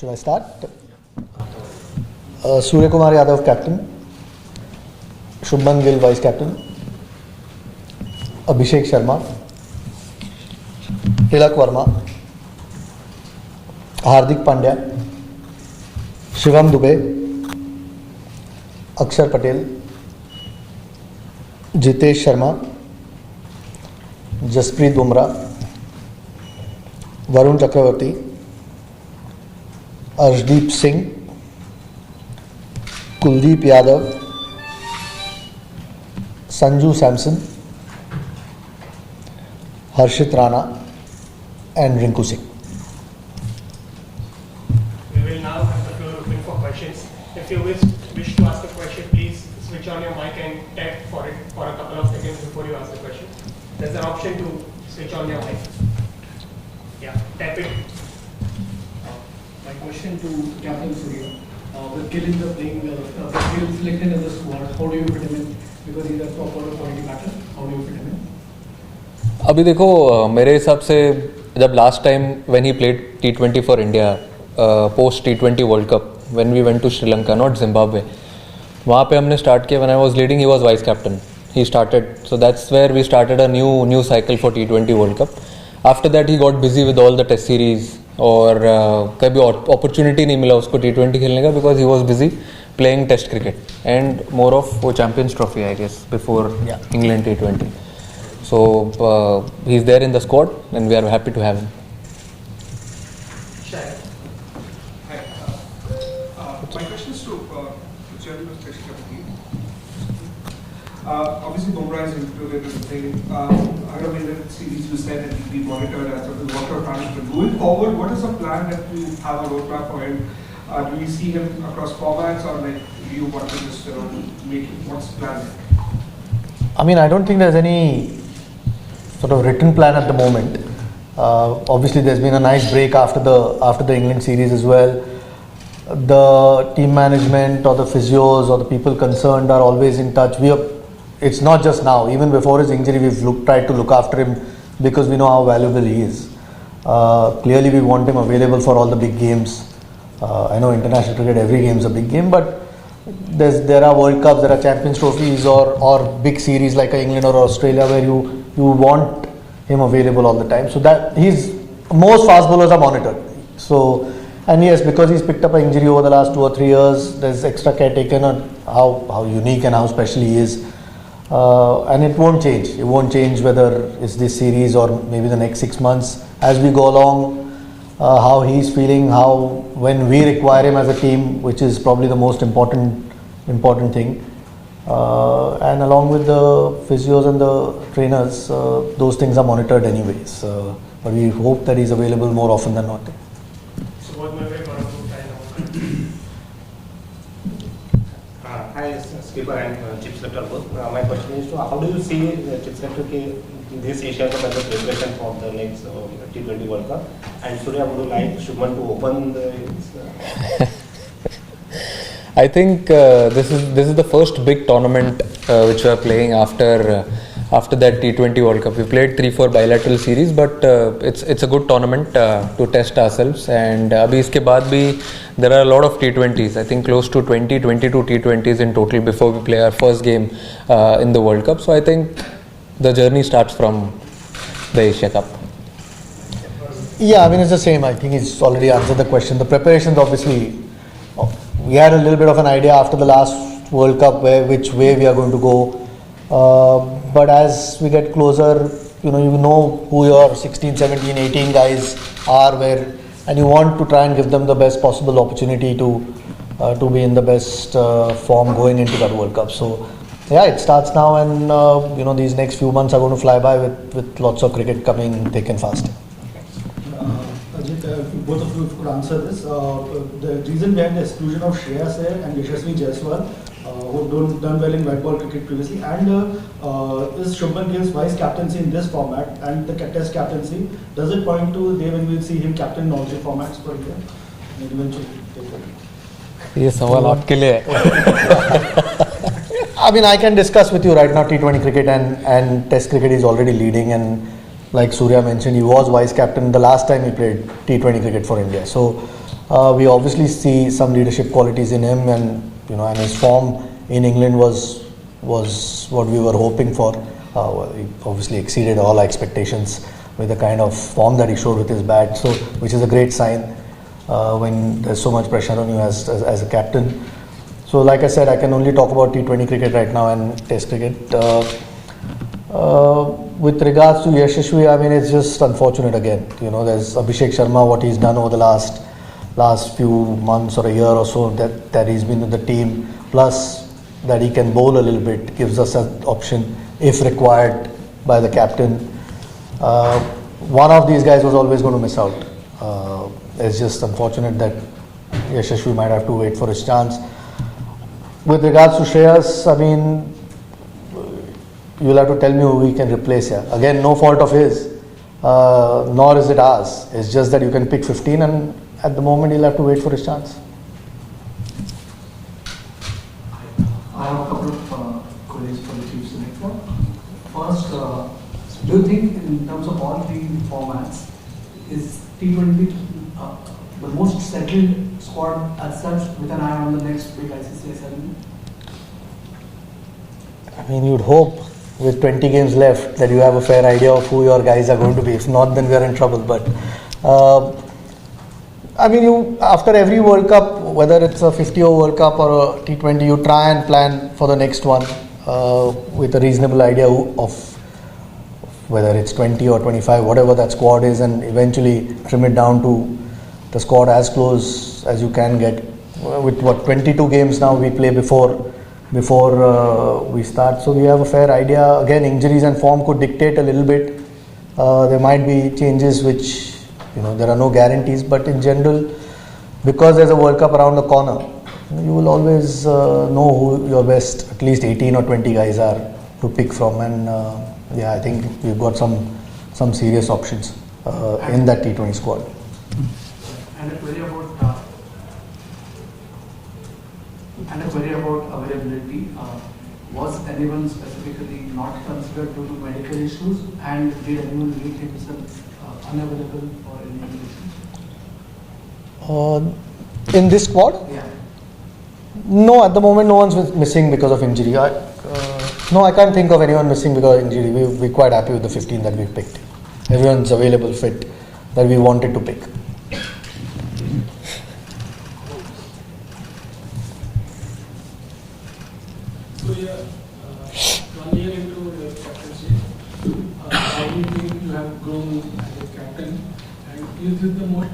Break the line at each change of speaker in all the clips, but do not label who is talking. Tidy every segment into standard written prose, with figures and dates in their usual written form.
Should I start? Suryakumar Yadav, captain. Shubman Gill, vice captain. Abhishek Sharma. Tilak Verma. Hardik Pandya. Shivam Dubey. Akshar Patel. Jitesh Sharma. Jasprit Bumrah. Varun Chakravarti. Arshdeep Singh, Kuldeep Yadav, Sanju Samson, Harshit Rana and Rinku Singh.
We will now have the floor open for questions. If you wish to ask a question, please switch on your mic and tap for it for a couple of seconds before you ask the question. There's an option to switch on your mic. Yeah, tap it.
My question to Captain Surya, with Gill in the playing, Gill selected in the squad, how do you fit him in? Because he's a proper quality batter, how do you fit him in?
अभी देखो मेरे हिसाब से जब last time when he played T20 for India post T20 world cup when we went to Sri Lanka not Zimbabwe, वहाँ पे हमने start किया. When I was leading he was vice captain. He started, so that's where we started a new cycle for T20 world cup. After that he got busy with all the test series और कभी opportunity नहीं मिला उसको T20 खेलने का because he was busy playing test cricket and more of वो Champions Trophy I guess before England T20. So he is there in the squad and we are happy to have him.
My question is to Chairman of Special Committee. Obviously, Bumrah is included in the thing. I don't mean that series you said that will be monitored as a water management. Going forward, what is the plan that you have a roadmap for him? Do we see him across formats or like do you want to just make what's the plan?
I mean, I don't think there's any sort of written plan at the moment. Obviously, there's been a nice break after the England series as well. The team management or the physios or the people concerned are always in touch. It's not just now. Even before his injury, we've tried to look after him because we know how valuable he is. Clearly, we want him available for all the big games. I know international cricket, every game is a big game, but there are World Cups, there are Champions Trophies or big series like England or Australia where you want him available all the time. So that most fast bowlers are monitored. So, and yes, because he's picked up an injury over the last 2 or 3 years, there's extra care taken on how unique and how special he is. And it won't change. It won't change whether it's this series or maybe the next 6 months. As we go along, how he's feeling, when we require him as a team, which is probably the most important thing. And along with the physios and the trainers, those things are monitored anyways. But we hope that he's available more often than not.
Hi, skipper and chip selector both. My question is how do you see chip selector this Asia Cup as a preparation for the next T20 World Cup? And Surya, would you like Shubman to open the?
I think this is the first big tournament which we are playing after that T20 World Cup. We played 3-4 bilateral series, but it's a good tournament to test ourselves. And abhi iske baad bhi there are a lot of T20s. I think close to 22 T20s in total before we play our first game in the World Cup. So I think the journey starts from the Asia Cup.
Yeah, I mean it's the same. I think he's already answered the question. The preparations, obviously, we had a little bit of an idea after the last World Cup which way we are going to go. But as we get closer, you know who your 16, 17, 18 guys are, and you want to try and give them the best possible opportunity to be in the best form going into that World Cup. So yeah, it starts now, and these next few months are going to fly by with lots of cricket coming thick and fast.
Ajit, both of you if you could answer this. The reason behind the exclusion of Shreyas and Yashasvi Jaiswal, who have done well in white ball cricket previously, and is Shubman Gill's vice captaincy in this format and the test captaincy, does it point to day when we'll see him captain in all three formats for India? And eventually take it.
ये सवाल आपके लिए है.
I mean, I can discuss with you right now T20 cricket and Test cricket is already leading, and like Surya mentioned, he was vice captain the last time he played T20 cricket for India. So we obviously see some leadership qualities in him, and and his form in England was what we were hoping for. He obviously exceeded all our expectations with the kind of form that he showed with his bat. So which is a great sign when there's so much pressure on you as a captain. So like I said, I can only talk about T20 cricket right now and Test cricket. With regards to Yashasvi, I mean, it's just unfortunate again. There's Abhishek Sharma, what he's done over the last few months or a year or so that he's been with the team, plus that he can bowl a little bit, gives us an option if required by the captain. One of these guys was always going to miss out. It's just unfortunate that Yashasvi might have to wait for his chance. With regards to Shreyas, I mean, you'll have to tell me who we can replace here. Again, no fault of his, nor is it ours. It's just that you can pick 15, and at the moment he'll have to wait for his chance.
I have a couple of queries for the chief selector. First, do you think in terms of all three formats, is T20 the most settled squad as such, with an eye on the next big ICC assembly?
I mean, you'd hope with 20 games left that you have a fair idea of who your guys are going to be. If not, then we are in trouble. But I mean, after every World Cup, whether it's a 50-over World Cup or a T20, you try and plan for the next one with a reasonable idea of whether it's 20 or 25, whatever that squad is, and eventually trim it down to the squad as close as you can get. With 22 games now we play before we start, so we have a fair idea. Again, injuries and form could dictate a little bit. There might be changes which, there are no guarantees, but in general, because there's a World Cup around the corner, you will always know who your best at least 18 or 20 guys are to pick from, and I think we've got some serious options in that T20 squad.
And a query about availability. Was anyone specifically not considered due to medical issues, and did anyone make himself unavailable for any reason?
In this squad?
Yeah.
No, at the moment no one's missing because of injury. No, I can't think of anyone missing because of injury. We're quite happy with the 15 that we've picked. Everyone's available, fit, that we wanted to pick.
So yeah, 1 year into your captaincy, how do you think you have grown as a captain, and is this the most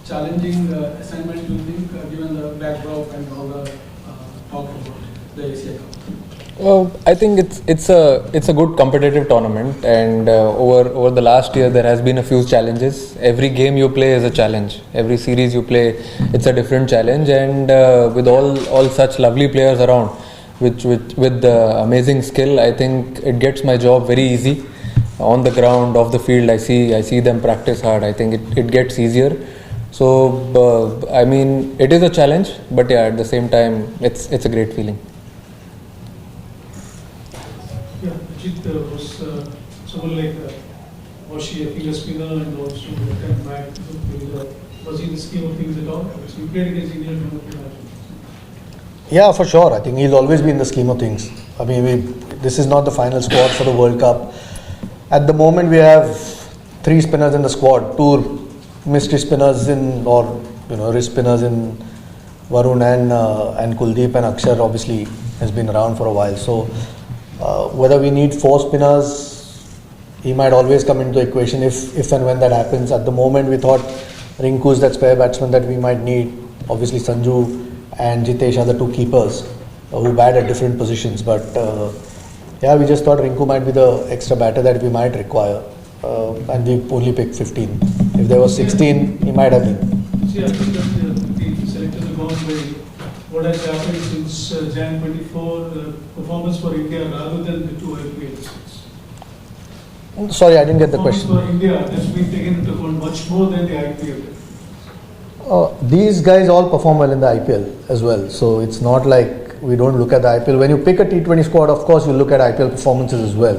challenging assignment you think, given the backdrop and all the talk about the Asia Cup?
I think it's a good competitive tournament, and over the last year there has been a few challenges. Every game you play is a challenge. Every series you play, it's a different challenge, and with all such lovely players around, with the amazing skill, I think it gets my job very easy. On the ground, off the field, I see them practice hard. I think it gets easier. So I mean, it is a challenge, but yeah, at the same time, it's a great feeling.
Yeah, Ajit was someone like, was she a finger spinner and also come back? Was he in the scheme of things at all? So you played against India in
Yeah, for sure. I think he'll always be in the scheme of things. I mean, this is not the final squad for the World Cup. At the moment, we have 3 spinners in the squad, 2 mystery spinners wrist spinners in Varun and Kuldeep, and Akshar obviously has been around for a while. So whether we need 4 spinners, he might always come into the equation if and when that happens. At the moment, we thought Rinku is that spare batsman that we might need. Obviously, Sanju and Jitesh are the 2 keepers who bat at different positions. But we just thought Rinku might be the extra batter that we might require. And we only picked 15. If there was 16, he might have been.
See, I think that the selectors have gone by what has happened since Jan 24, performance for India rather than the two IPLs.
Sorry, I didn't get the question.
For India has been taken into account much more than the IPL.
These guys all perform well in the IPL as well. So it's not like we don't look at the IPL. When you pick a T20 squad, of course, you look at IPL performances as well.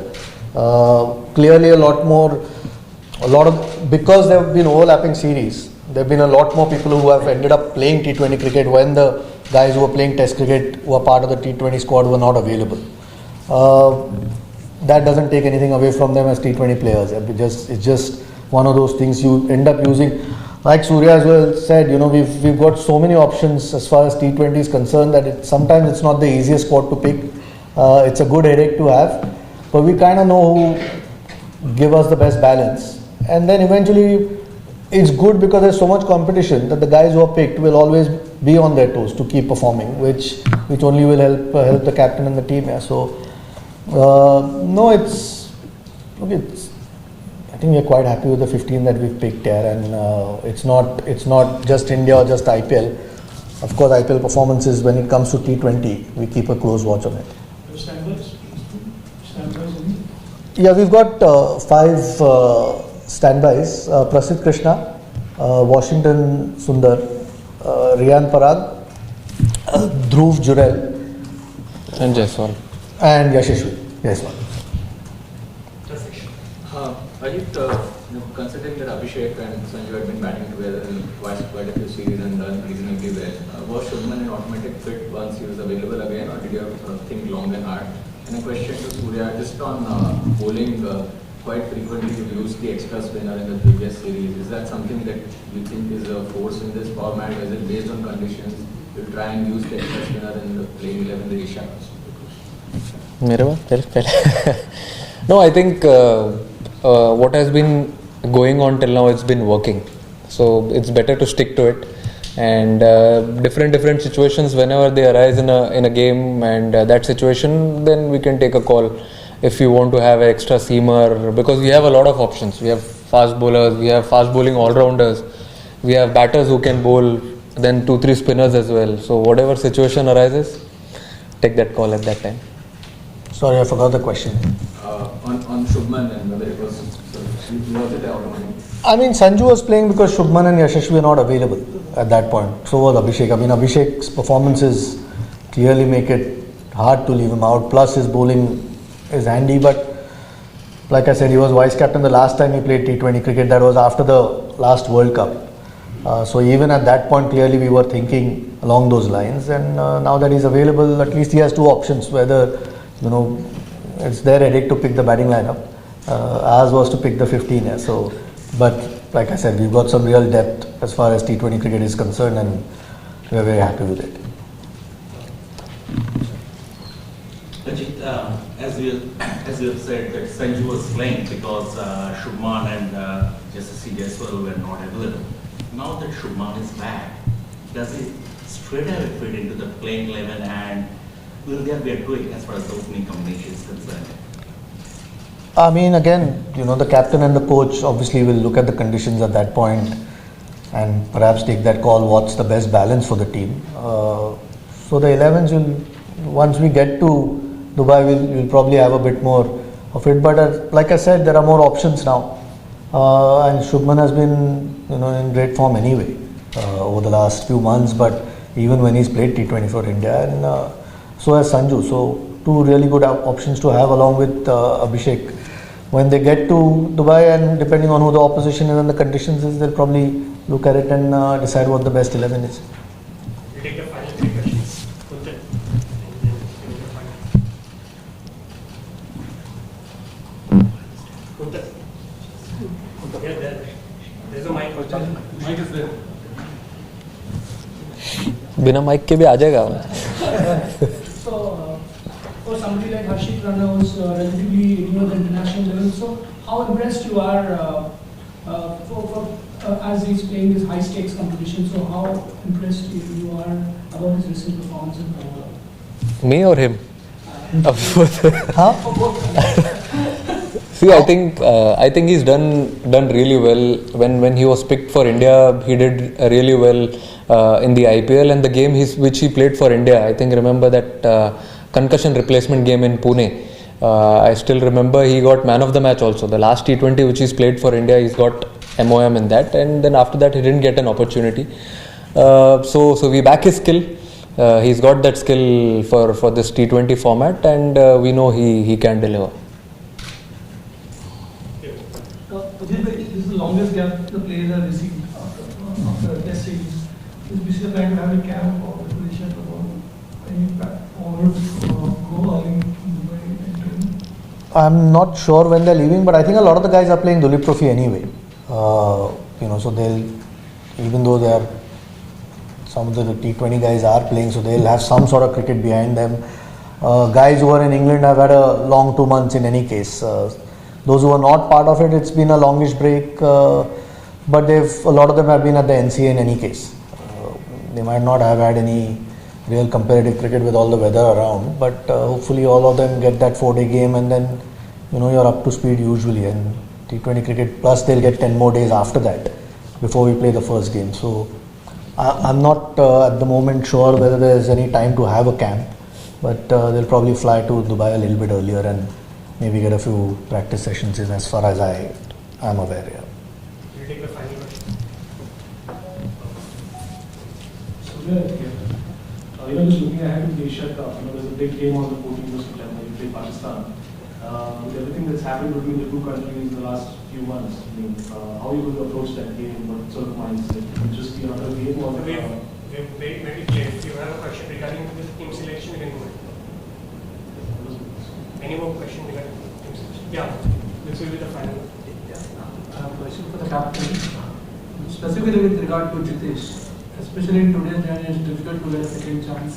Clearly, because there have been overlapping series, there have been a lot more people who have ended up playing T20 cricket when the guys who were playing Test cricket, who are part of the T20 squad, were not available. That doesn't take anything away from them as T20 players. It's just one of those things you end up using. Like Surya as well said, we've got so many options as far as T20 is concerned that sometimes it's not the easiest squad to pick. It's a good headache to have, but we kind of know who give us the best balance. And then eventually it's good because there's so much competition that the guys who are picked will always be on their toes to keep performing, which only will help the captain and the team. Yeah. So no, I think we are quite happy with the 15 that we've picked here, and it's not just India or just IPL. Of course, IPL performances when it comes to T20, we keep a close watch on it.
Standbys?
Yeah, we've got 5 standbys: Prasidh Krishna, Washington Sundar, Riyan Parag, Dhruv Jurel,
And Jaiswal.
and Yashasvi Jaiswal.
Ajit, considering that Abhishek and Sanju had been batting together in quite a few series and done reasonably well, was Shubman an automatic fit once he was available again, or did you have to sort of think long and hard? And a question to Surya, just on bowling, quite frequently you used the extra spinner in the previous series. Is that something that you think is a force in this format? Is it based on conditions? You'll try and use the extra spinner in the playing 11 the Asia?
No, I think what has been going on till now, it's been working. So it's better to stick to it. And different situations, whenever they arise in a game and that situation, then we can take a call if you want to have an extra seamer, because we have a lot of options. We have fast bowlers, we have fast bowling all-rounders, we have batters who can bowl, then 2-3 spinners as well. So whatever situation arises, take that call at that time.
Sorry, I forgot the question.
On Shubman and whether it was it automatic?
I mean, Sanju was playing because Shubman and Yashasvi were not available at that point. So was Abhishek. I mean, Abhishek's performances clearly make it hard to leave him out. Plus, his bowling is handy. But like I said, he was vice captain the last time he played T20 cricket. That was after the last World Cup. So even at that point, clearly we were thinking along those lines. And now that he's available, at least he has 2 options. Whether it's their headache to pick the batting lineup. Ours was to pick the 15. Yeah. So, but like I said, we've got some real depth as far as T20 cricket is concerned, and we're very happy with it.
Ajit, as you have said, that Sanju was playing because Shubman and Yashasvi Jaiswal were not available. Now that Shubman is back, does it straight away fit into the playing 11, and will there be a tweak as far as the opening combination is concerned?
I mean, again, the captain and the coach obviously will look at the conditions at that point and perhaps take that call, what's the best balance for the team. So the 11s once we get to Dubai, we'll probably have a bit more of it. But like I said, there are more options now. And Shubman has been, in great form anyway over the last few months, but even when he's played T20 for India, and so has Sanju. So 2 really good options to have along with Abhishek. When they get to Dubai, and depending on who the opposition is and the conditions is, they'll probably look at it and decide what the best 11 is.
We'll take the final 3 questions. Kuntal. Kuntal. Yeah, there's a mic.
Mic is there.
बिना mic के भी आ जाएगा.
So, for somebody like Harshit Rana, who's relatively near the international level, so how impressed you are as he's playing this high stakes competition? So, how impressed you are about his recent performance in Bangalore?
Me or him?
Huh?
See, I think he's done really well. When he was picked for India, he did really well in the IPL, and the game which he played for India. I think remember that concussion replacement game in Pune. I still remember he got man of the match also. The last T20 which he's played for India, he's got MOM in that, and then after that he didn't get an opportunity. So we back his skill. He's got that skill for this T20 format, and we know he can deliver.
This is the longest gap the players have received after a test series. Is basically trying to have a camp or preparation for any go early.
I'm not sure when they're leaving, but I think a lot of the guys are playing Dulip Trophy anyway. So they'll, even though they are, some of the T20 guys are playing, so they'll have some sort of cricket behind them. Guys who are in England have had a long 2 months in any case. Those who are not part of it, it's been a longish break, but a lot of them have been at the NCA in any case. They might not have had any real competitive cricket with all the weather around, but hopefully all of them get that 4-day game, and then you're up to speed usually. And T20 cricket, plus they'll get 10 more days after that before we play the first game. So I'm not at the moment sure whether there's any time to have a camp, but they'll probably fly to Dubai a little bit earlier and maybe get a few practice sessions in, as far as I am aware. Yeah.
We'll take the final question.
Just looking ahead to the Asia Cup, there's a big game on the 14th of September. You play Pakistan. With everything that's happened between the two countries in the last few months, how are you going to approach that game? What sort of mindset? Will it just be another game, or
We've very clear. If you have a question regarding the team selection, you can go ahead. Any more question regarding team selection? Yeah, this will be the final.
I have a question for the captain. Specifically with regard to Jitesh, especially in today's day, it's difficult to get a second chance.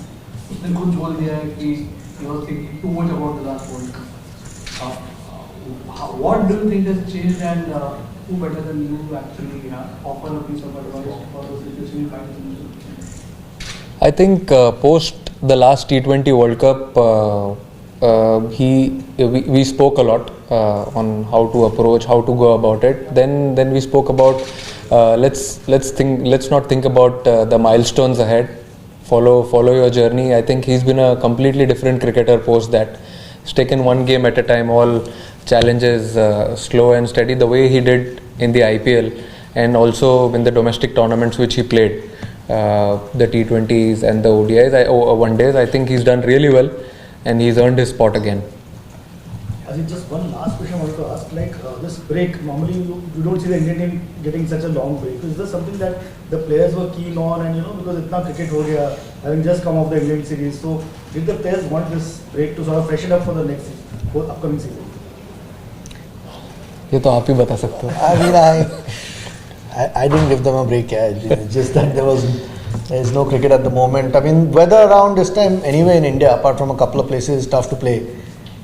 उसने कुछ बोल दिया है कि he was thinking too much about the last World Cup. What do you think has changed, and who better than you to actually offer a piece of advice for the situation you find yourself?
I think post the last T20 World Cup, we spoke a lot on how to approach, how to go about it. Then we spoke about let's not think about the milestones ahead. Follow your journey. I think he's been a completely different cricketer post that. He's taken one game at a time, all challenges slow and steady, the way he did in the IPL and also in the domestic tournaments which he played, the T20s and the ODIs, one days. I think he's done really well and he's earned his spot again.
Ajit, just one last question I wanted to ask. This break, normally you don't see the Indian team getting such a long break. Is this something that the players were keen on, and because itna cricket ho gaya, having just come off the England series, so did the players want this break to sort of freshen up for the next season, for upcoming season?
ये तो आप ही बता सकते हो.
I mean, I didn't give them a break. It's just that there's no cricket at the moment. I mean, weather around this time anyway in India, apart from a couple of places, it's tough to play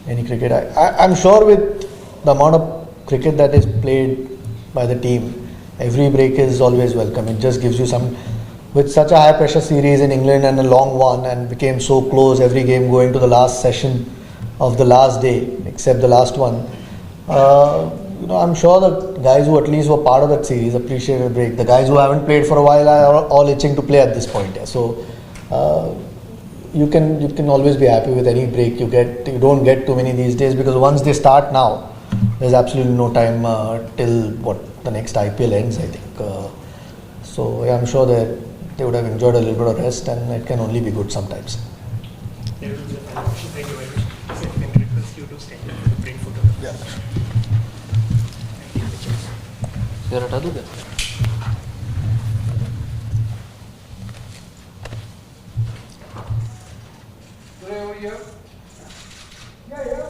any cricket. I'm sure with the amount of cricket that is played by the team, every break is always welcome. It just gives you some, with such a high pressure series in England and a long one, and became so close, every game going to the last session of the last day, except the last one. I'm sure the guys who at least were part of that series appreciate a break. The guys who haven't played for a while are all itching to play at this point. Yeah. So you can always be happy with any break you get. You don't get too many these days, because once they start now, there's absolutely no time till the next IPL ends, I think. So yeah, I'm sure that they would have enjoyed a little bit of rest, and it can only be good sometimes.
There will be the final question. Thank you very much. So we can request you to stand up for the break photo.
Yeah.
यार हटा दूँ क्या?
Over here. Yeah.